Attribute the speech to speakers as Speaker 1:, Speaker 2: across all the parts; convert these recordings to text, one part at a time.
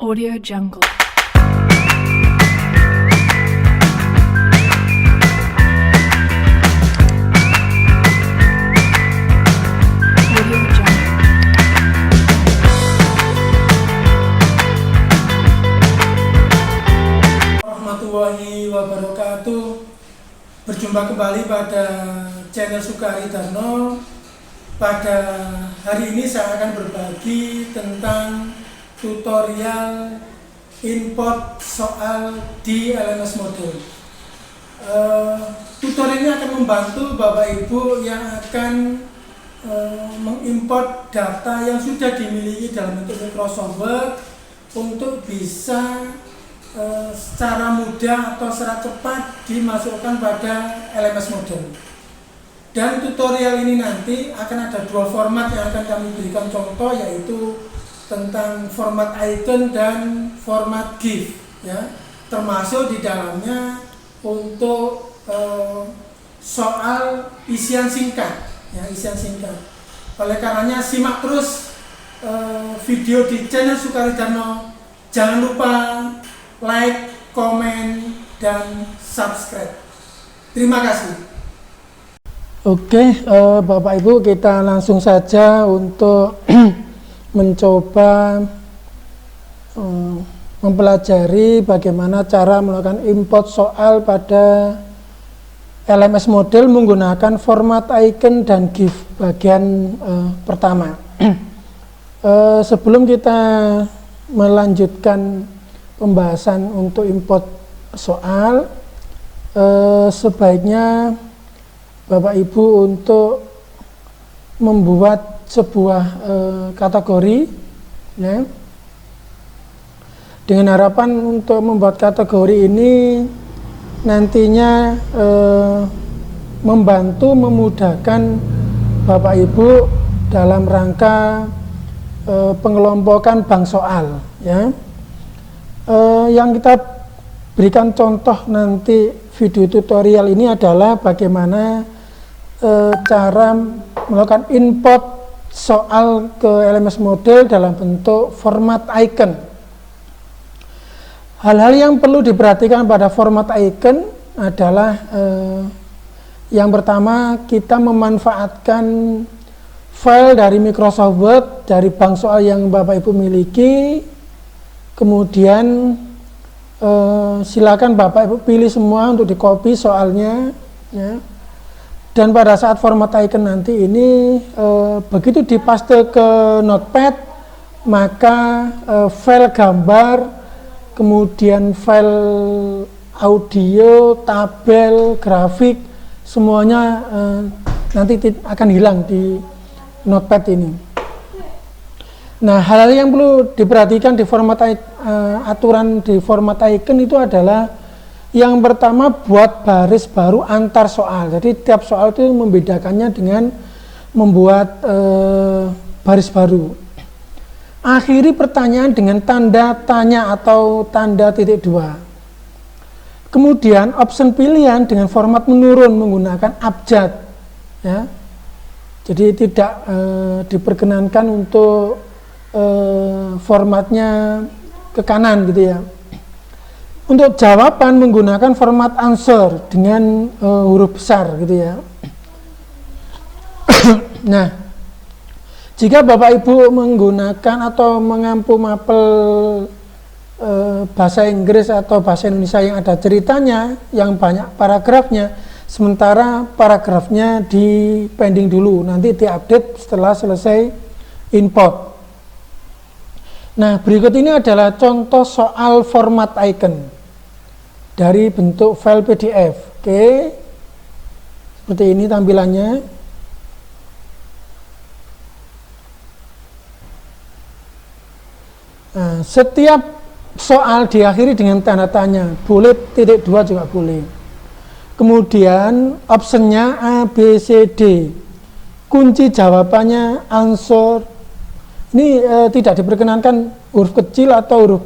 Speaker 1: Audio Jungle. Audio Jungle.
Speaker 2: Warahmatullahi wabarakatuh. Berjumpa kembali pada channel Sukari Darno. Pada hari ini saya akan berbagi tentang tutorial import soal di LMS Model. Tutorial ini akan membantu Bapak Ibu yang akan mengimport data yang sudah dimiliki dalam bentuk Microsoft Word untuk bisa secara mudah atau secara cepat dimasukkan pada LMS Model. Dan tutorial ini nanti akan ada dua format yang akan kami berikan contoh, yaitu tentang format icon dan format GIF, ya. Termasuk di dalamnya untuk soal isian singkat, ya, isian singkat. Oleh karenanya simak terus video di channel Sukari Darno. Jangan lupa like, komen, dan subscribe. Terima kasih.
Speaker 3: Oke, Bapak Ibu, kita langsung saja untuk mencoba mempelajari bagaimana cara melakukan import soal pada LMS Model menggunakan format icon dan GIF bagian pertama. Sebelum kita melanjutkan pembahasan untuk import soal, sebaiknya Bapak Ibu untuk membuat sebuah kategori, ya, dengan harapan untuk membuat kategori ini nantinya membantu memudahkan Bapak Ibu dalam rangka pengelompokan bank soal, ya. Yang kita berikan contoh nanti video tutorial ini adalah bagaimana cara melakukan import soal ke LMS Model dalam bentuk format icon. Hal-hal yang perlu diperhatikan pada format icon adalah yang pertama, kita memanfaatkan file dari Microsoft Word dari bank soal yang Bapak Ibu miliki. Kemudian silakan Bapak Ibu pilih semua untuk di copy soalnya, ya. Dan pada saat format icon nanti ini begitu dipaste ke notepad, maka file gambar, kemudian file audio, tabel, grafik, semuanya nanti akan hilang di notepad ini. Nah, hal-hal yang perlu diperhatikan di format aturan di format icon itu adalah yang pertama, buat baris baru antar soal. Jadi tiap soal itu membedakannya dengan membuat baris baru. Akhiri pertanyaan dengan tanda tanya atau tanda titik dua. Kemudian option pilihan dengan format menurun menggunakan abjad, ya. Jadi tidak diperkenankan untuk formatnya ke kanan gitu, ya. Untuk jawaban menggunakan format answer dengan huruf besar gitu, ya. Nah, jika Bapak Ibu menggunakan atau mengampu mapel bahasa Inggris atau bahasa Indonesia yang ada ceritanya, yang banyak paragrafnya, sementara paragrafnya di pending dulu, nanti diupdate setelah selesai import. Nah, berikut ini adalah contoh soal format icon dari bentuk file PDF. Oke, seperti ini tampilannya. Nah, setiap soal diakhiri dengan tanda tanya, boleh titik dua juga boleh. Kemudian optionnya A, B, C, D. Kunci jawabannya answer. Ini tidak diperkenankan huruf kecil atau huruf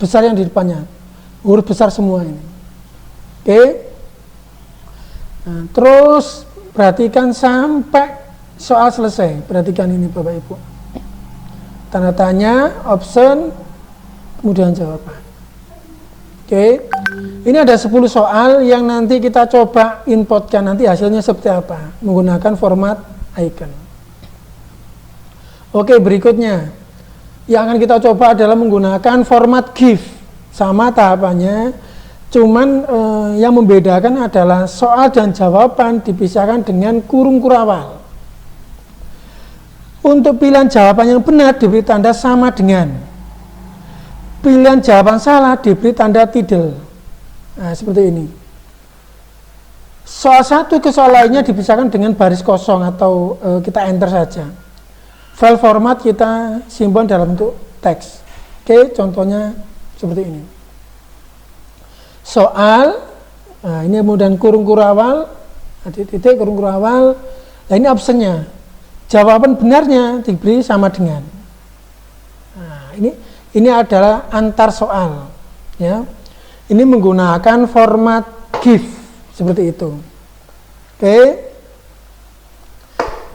Speaker 3: besar yang di depannya. Huruf besar semua ini. Oke. Nah, terus perhatikan sampai soal selesai. Perhatikan ini Bapak Ibu. Tanda tanya, option, kemudian jawaban. Oke, ini ada 10 soal yang nanti kita coba inputkan, nanti hasilnya seperti apa menggunakan format icon. Oke, berikutnya yang akan kita coba adalah menggunakan format GIF. Sama tahapannya, cuman yang membedakan adalah soal dan jawaban dipisahkan dengan kurung kurawal. Untuk pilihan jawaban yang benar diberi tanda sama dengan, pilihan jawaban salah diberi tanda tidal. Nah, seperti ini. Soal satu ke soal lainnya dipisahkan dengan baris kosong atau kita enter saja. File format kita simpan dalam bentuk teks. Oke, contohnya seperti ini. Soal, nah ini kemudian kurung kurawal, titik kurung kurawal. Nah ini optionnya. Jawaban benarnya diberi sama dengan. Nah, ini adalah antar soal, ya. Ini menggunakan format GIF seperti itu. Oke.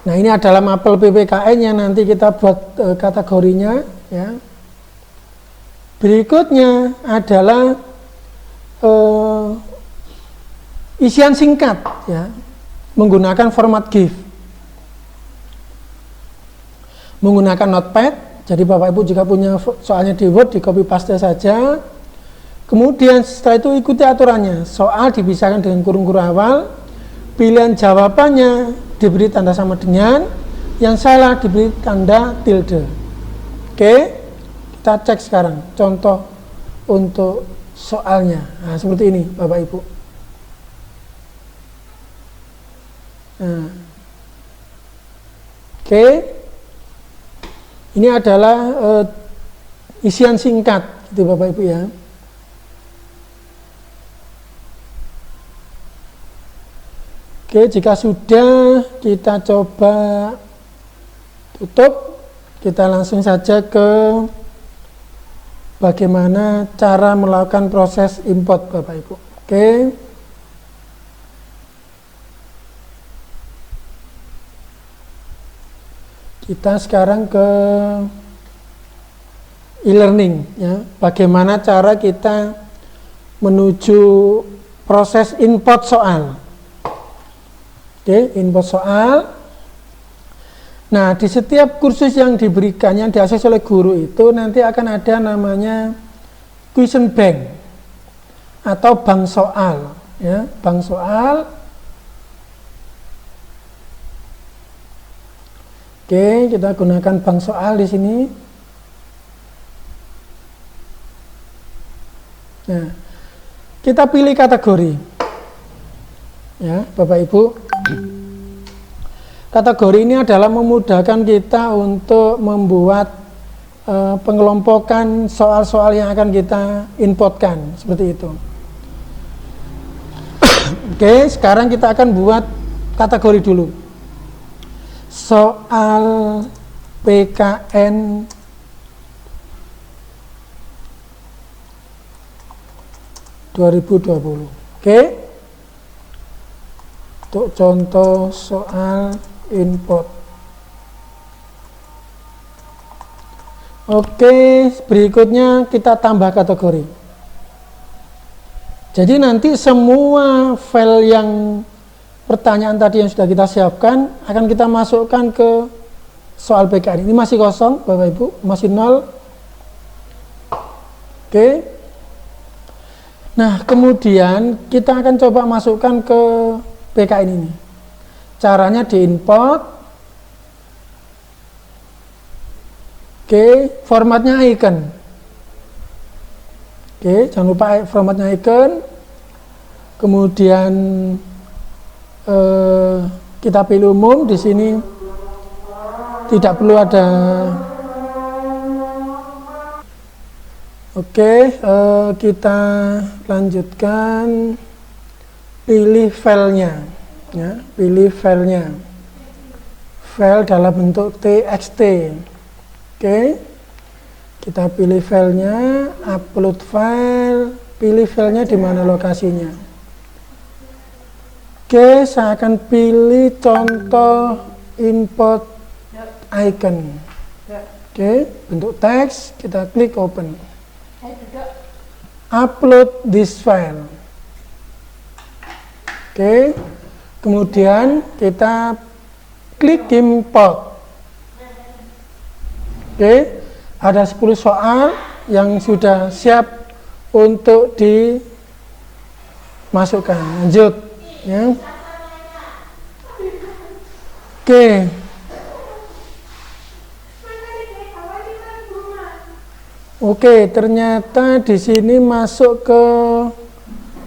Speaker 3: Nah, ini adalah mapel PPKN yang nanti kita buat kategorinya, ya. Berikutnya adalah isian singkat, ya, menggunakan format GIF. Menggunakan notepad, jadi Bapak Ibu jika punya soalnya di Word, di copy paste saja. Kemudian setelah itu ikuti aturannya. Soal dipisahkan dengan kurung kurawal, pilihan jawabannya diberi tanda sama dengan, yang salah diberi tanda tilde. Oke, kita cek sekarang contoh untuk soalnya. Nah, seperti ini Bapak Ibu. Nah. Oke. Ini adalah isian singkat, gitu Bapak Ibu ya. Oke, jika sudah kita coba tutup, kita langsung saja ke bagaimana cara melakukan proses import Bapak Ibu. Oke. Kita sekarang ke e-learning, ya. Bagaimana cara kita menuju proses import soal. Oke, import soal. Nah, di setiap kursus yang diberikan, yang diakses oleh guru itu nanti akan ada namanya question bank atau bank soal, ya, bank soal. Oke, kita gunakan bank soal di sini. Nah, kita pilih kategori. Ya, Bapak Ibu. Kategori ini adalah memudahkan kita untuk membuat pengelompokan soal-soal yang akan kita inputkan, seperti itu. Oke, sekarang kita akan buat kategori dulu. Soal PKN 2020. Oke. Untuk contoh soal input. Oke, berikutnya kita tambah kategori. Jadi nanti semua file yang pertanyaan tadi yang sudah kita siapkan akan kita masukkan ke soal PKN. Ini masih kosong Bapak Ibu, masih 0. Oke. Nah, kemudian kita akan coba masukkan ke PKN ini. Caranya diimport. Oke, formatnya icon. Oke, jangan lupa formatnya icon. Kemudian kita pilih umum. Di sini tidak perlu ada. Oke, kita lanjutkan. Pilih filenya, ya, pilih filenya. File dalam bentuk txt. Oke, kita pilih filenya, upload file. Pilih filenya di mana lokasinya. Oke, saya akan pilih contoh import icon. Oke, bentuk teks, kita klik open. upload this file. Oke, kemudian kita klik import. Oke, ada 10 soal yang sudah siap untuk dimasukkan. Lanjut ya. Oke. Oke, ternyata di sini masuk ke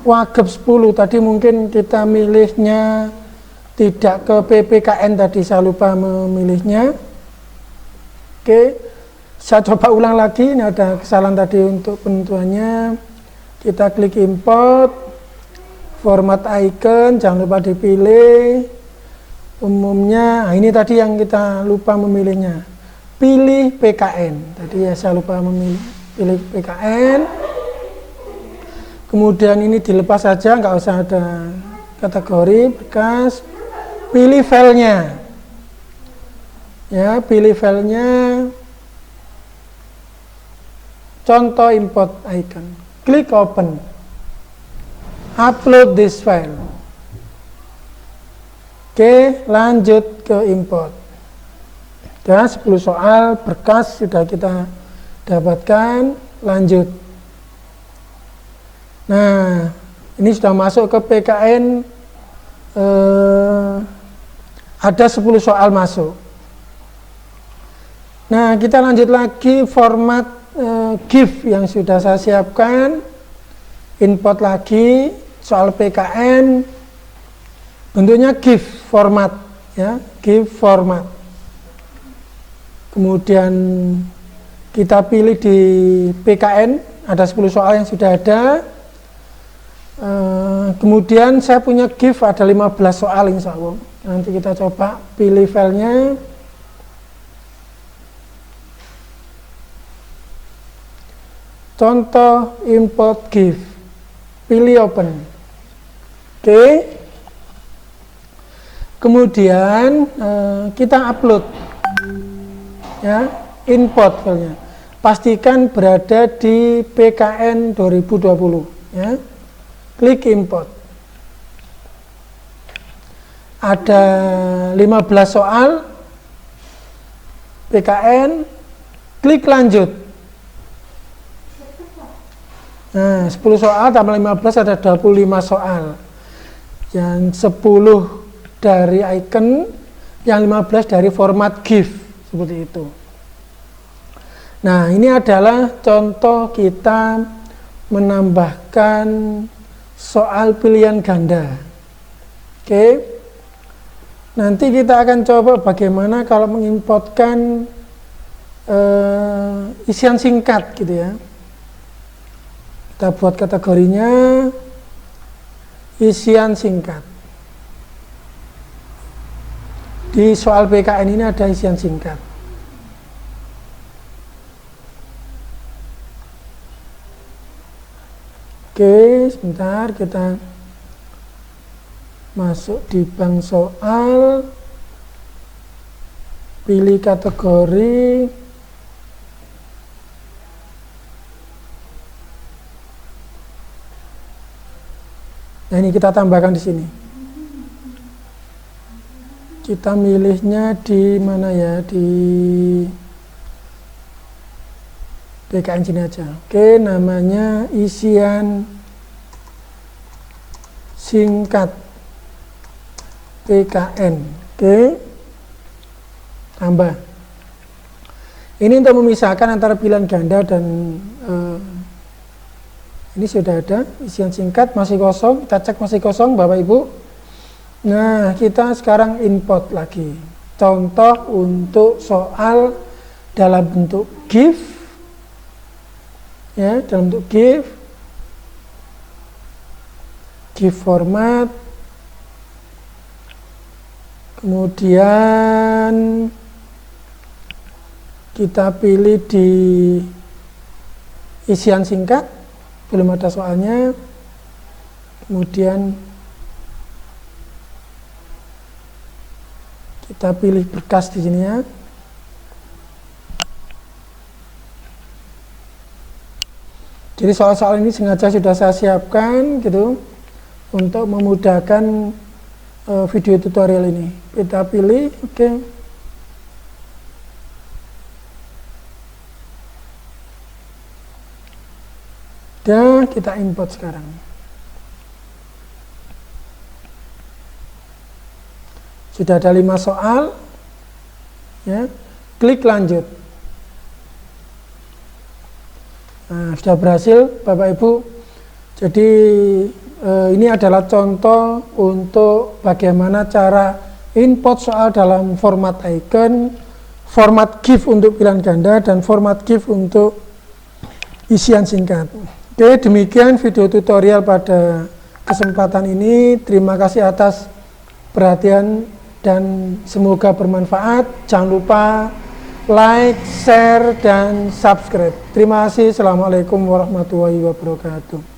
Speaker 3: Wagub 10. Tadi mungkin kita milihnya tidak ke PPKN tadi, saya lupa memilihnya. Oke, saya coba ulang lagi. Ini ada kesalahan tadi untuk penentuannya. Kita klik import, format icon, jangan lupa dipilih. Umumnya, nah ini tadi yang kita lupa memilihnya. Pilih PKN, tadi ya saya lupa pilih PKN. Kemudian ini dilepas saja, nggak usah ada kategori bekas. Pilih filenya, ya pilih filenya. Contoh import icon, klik open, upload this file. Oke, lanjut ke import. Ya, 10 soal berkas sudah kita dapatkan, lanjut. Nah, ini sudah masuk ke PKN, ada 10 soal masuk. Nah, kita lanjut lagi format GIF yang sudah saya siapkan, import lagi soal PKN, bentuknya GIF format, ya, GIF format. Kemudian kita pilih di PKN, ada 10 soal yang sudah ada. Kemudian saya punya GIF ada 15 soal insya Allah. Nanti kita coba pilih filenya. Contoh import GIF, pilih open. Oke. Kemudian kita upload. Ya, import filenya. Pastikan berada di PKN 2020 ya. Klik import. Ada 15 soal PKN, klik lanjut. Nah, 10 soal tambah 15 ada 25 soal. Yang 10 dari icon, yang 15 dari format GIF. Seperti itu. Nah, ini adalah contoh kita menambahkan soal pilihan ganda. Oke. Nanti kita akan coba bagaimana kalau mengimportkan isian singkat gitu ya. Kita buat kategorinya isian singkat. Di soal PKN ini ada isian singkat. Oke, sebentar kita masuk di bank soal, pilih kategori, nah ini kita tambahkan di sini. Kita milihnya di mana ya, di PKN sini aja. Oke, namanya isian singkat PKN. Oke, tambah. Ini untuk memisahkan antara pilihan ganda dan ini sudah ada isian singkat, masih kosong. Kita cek masih kosong, Bapak Ibu. Nah, kita sekarang import lagi. Contoh untuk soal dalam bentuk GIF, ya, dalam bentuk GIF, GIF format. Kemudian kita pilih di isian singkat, belum ada soalnya. Kemudian kita pilih berkas di sini ya. Jadi soal-soal ini sengaja sudah saya siapkan gitu untuk memudahkan video tutorial ini. Kita pilih, oke. Dan kita import sekarang. Sudah ada 5 soal, ya, klik lanjut. Nah, sudah berhasil Bapak Ibu. Jadi ini adalah contoh untuk bagaimana cara import soal dalam format icon, format GIF untuk pilihan ganda, dan format GIF untuk isian singkat. Oke, demikian video tutorial pada kesempatan ini. Terima kasih atas perhatian dan semoga bermanfaat. Jangan lupa like, share, dan subscribe. Terima kasih. Assalamualaikum warahmatullahi wabarakatuh.